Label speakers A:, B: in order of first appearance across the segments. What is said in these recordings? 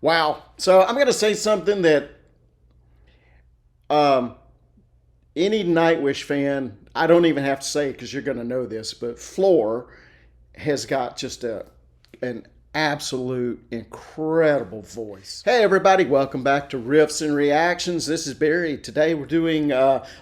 A: Wow. So I'm going to say something that um, any Nightwish fan, I don't even have to say it because you're going to know this, but Floor has got just an absolute incredible voice. Hey everybody, welcome back to Riffs and Reactions. This is Barry. Today we're doing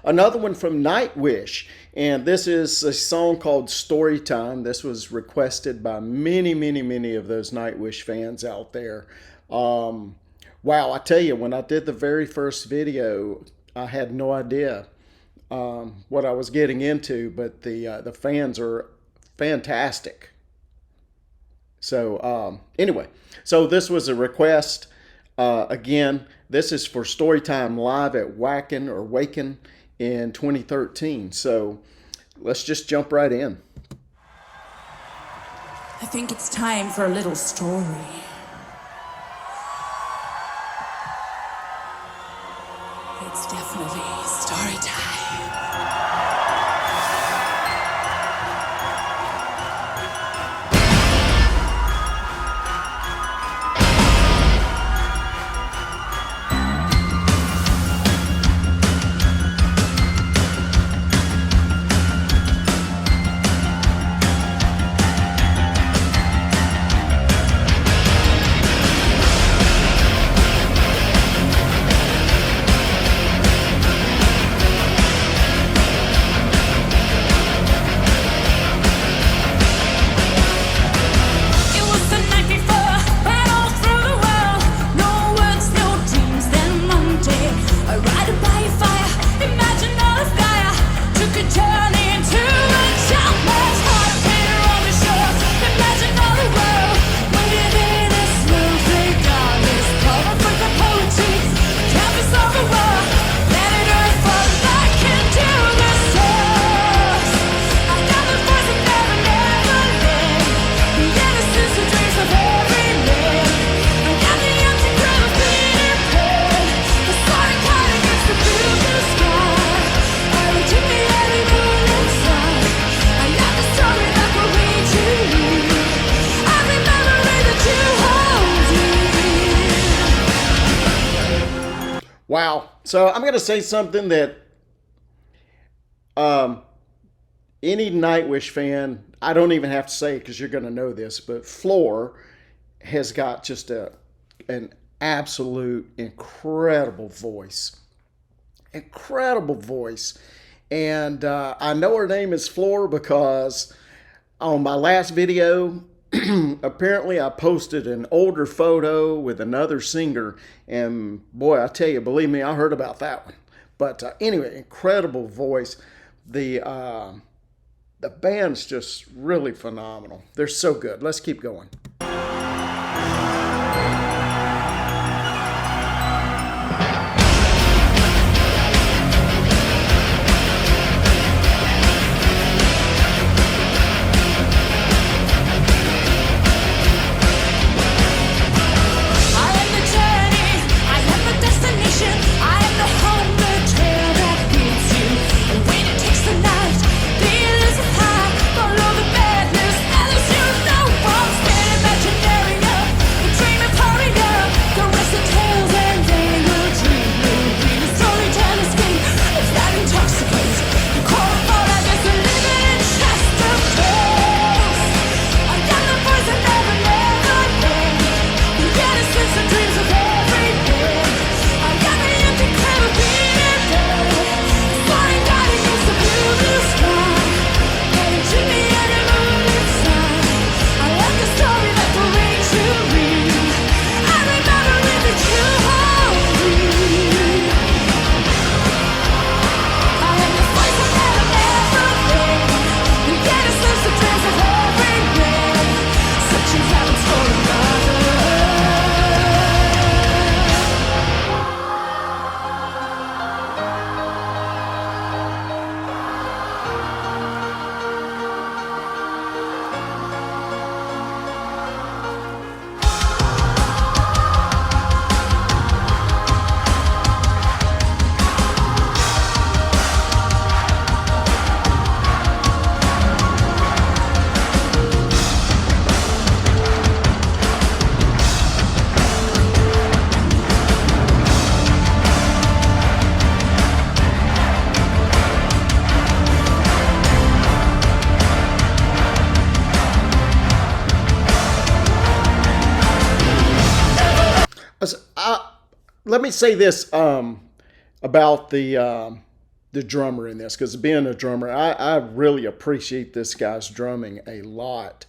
A: another one from Nightwish, and this is a song called Storytime. This was requested by many of those Nightwish fans out there. Wow, I tell you, when I did the very first video, I had no idea what I was getting into, but the fans are fantastic. So anyway, so this was a request. Again, this is for Storytime live at Wacken in 2013. So let's just jump right in.
B: I think it's time for a little story. It's definitely story time.
A: Wow. So I'm going to say something that any Nightwish fan, I don't even have to say it because you're going to know this, but Floor has got just an absolute incredible voice. Incredible voice. And I know her name is Floor because on my last video, apparently I posted an older photo with another singer, and boy, I tell you, believe me, I heard about that one. But anyway, incredible voice. The band's just really phenomenal. They're so good. Let's keep going.
B: Follow the madness, as you know, I'm standing
A: Let me say this about the drummer in this, because being a drummer, I really appreciate this guy's drumming a lot.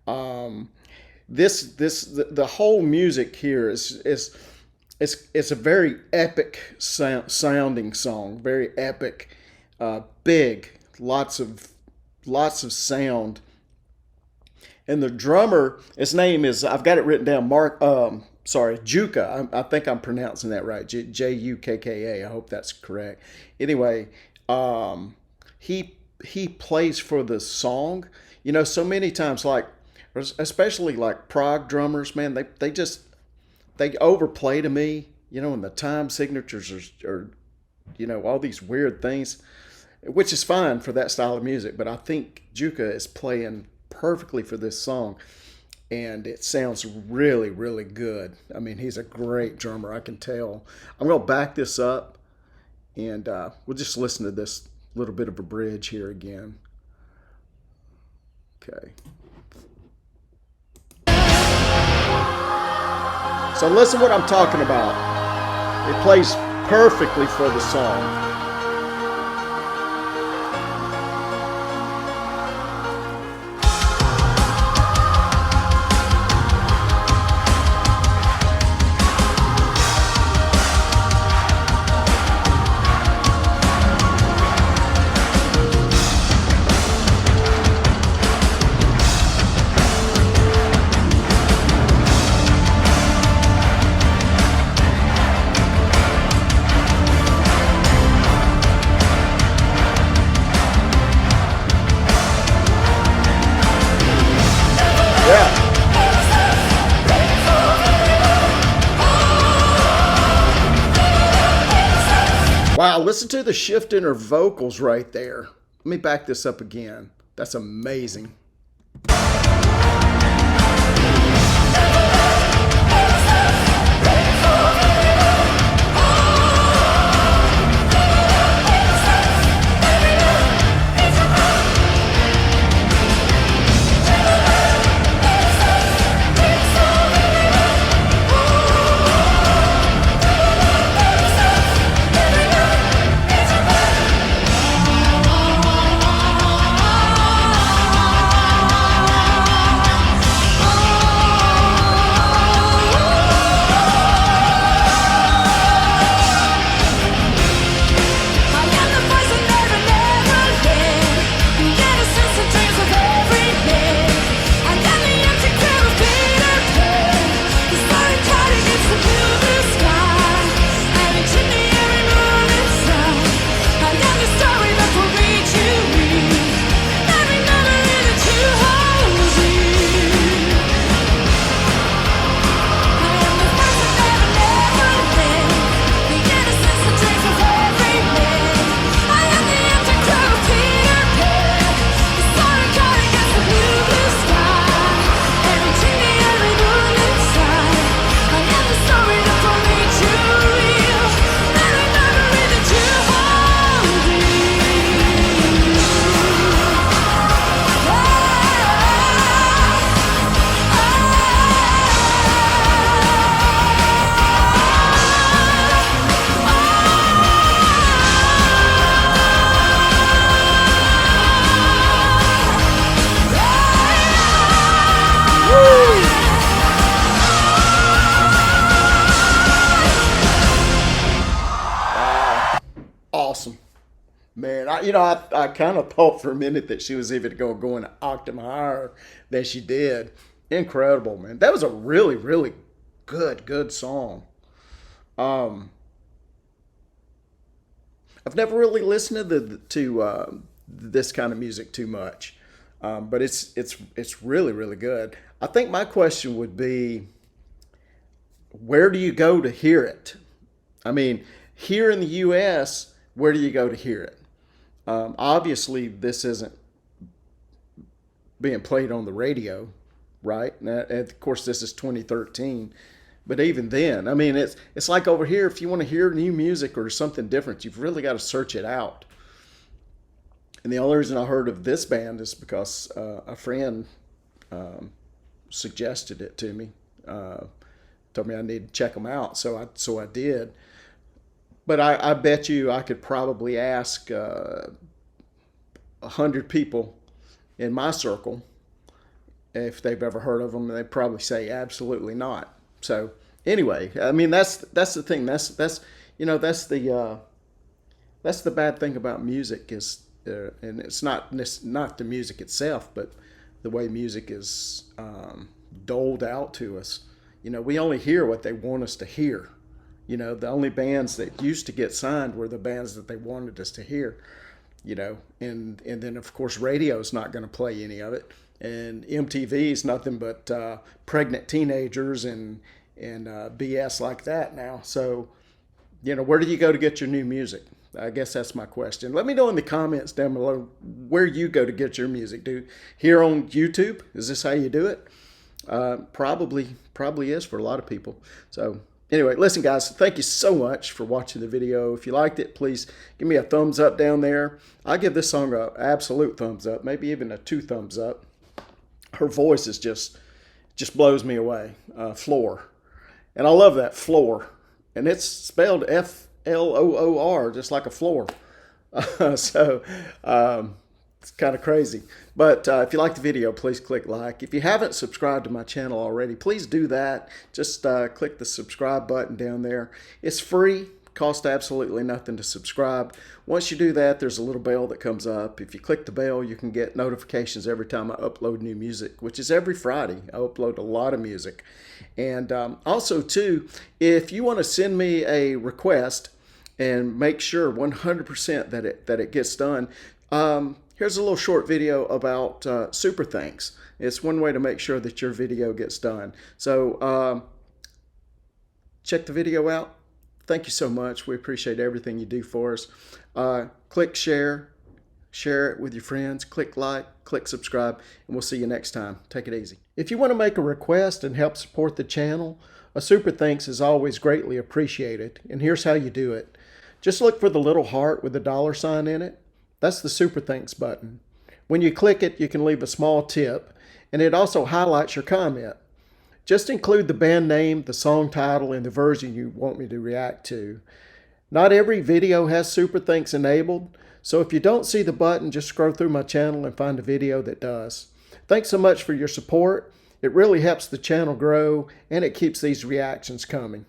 A: The whole music here is it's a very epic sounding song, very epic, big, lots of sound. And the drummer, his name is, I've got it written down, Juka. I think I'm pronouncing that right. Jukka. I hope that's correct. Anyway, he plays for the song. You know, so many times, like, especially like prog drummers, man, they overplay to me, you know, and the time signatures are, you know, all these weird things, which is fine for that style of music. But I think Juka is playing perfectly for this song, and it sounds really, really good. I mean, he's a great drummer, I can tell. I'm going to back this up, and we'll just listen to this little bit of a bridge here again. Okay. So listen what I'm talking about. It plays perfectly for the song. Wow, listen to the shift in her vocals right there. Let me back this up again. That's amazing. Awesome. Man, I kind of thought for a minute that she was even going to go an octave higher than she did. Incredible, man. That was a really, really good song. I've never really listened to this kind of music too much, but it's really, really good. I think my question would be, where do you go to hear it? I mean, here in the U.S., where do you go to hear it? Obviously, this isn't being played on the radio, right? And of course, this is 2013. But even then, I mean, it's like over here, if you want to hear new music or something different, you've really got to search it out. And the only reason I heard of this band is because a friend suggested it to me. told me I need to check them out. So I did. But I bet you I could probably ask 100 people in my circle if they've ever heard of them, and they'd probably say absolutely not. So anyway, I mean that's the thing. That's you know that's the bad thing about music is, and it's not the music itself, but the way music is doled out to us. You know, we only hear what they want us to hear. You know, the only bands that used to get signed were the bands that they wanted us to hear. You know, and then of course radio's not going to play any of it, and MTV is nothing but pregnant teenagers and BS like that now. So, you know, where do you go to get your new music? I guess that's my question. Let me know in the comments down below where you go to get your music. Do here on YouTube? Is this how you do it? Probably is for a lot of people. So anyway, listen guys, thank you so much for watching the video. If you liked it, please give me a thumbs up down there. I give this song an absolute thumbs up, maybe even a 2 thumbs up. Her voice is just blows me away. Floor. And I love that, Floor. And it's spelled Floor, just like a floor. So it's kind of crazy. But if you like the video, please click like. If you haven't subscribed to my channel already, please do that. Just click the subscribe button down there. It's free. Costs absolutely nothing to subscribe. Once you do that, there's a little bell that comes up. If you click the bell, you can get notifications every time I upload new music, which is every Friday. I upload a lot of music. And also, too, if you want to send me a request and make sure 100% that it gets done, here's a little short video about super thanks. It's one way to make sure that your video gets done. So check the video out. Thank you so much. We appreciate everything you do for us. Click share it with your friends, click like, click subscribe, and we'll see you next time. Take it easy. If you want to make a request and help support the channel, a super thanks is always greatly appreciated. And here's how you do it. Just look for the little heart with the $sign in it. That's the super thanks button. When you click it, you can leave a small tip, and it also highlights your comment. Just include the band name, the song title, and the version you want me to react to. Not every video has super thanks enabled, so if you don't see the button, just scroll through my channel and find a video that does. Thanks so much for your support. It really helps the channel grow, and it keeps these reactions coming.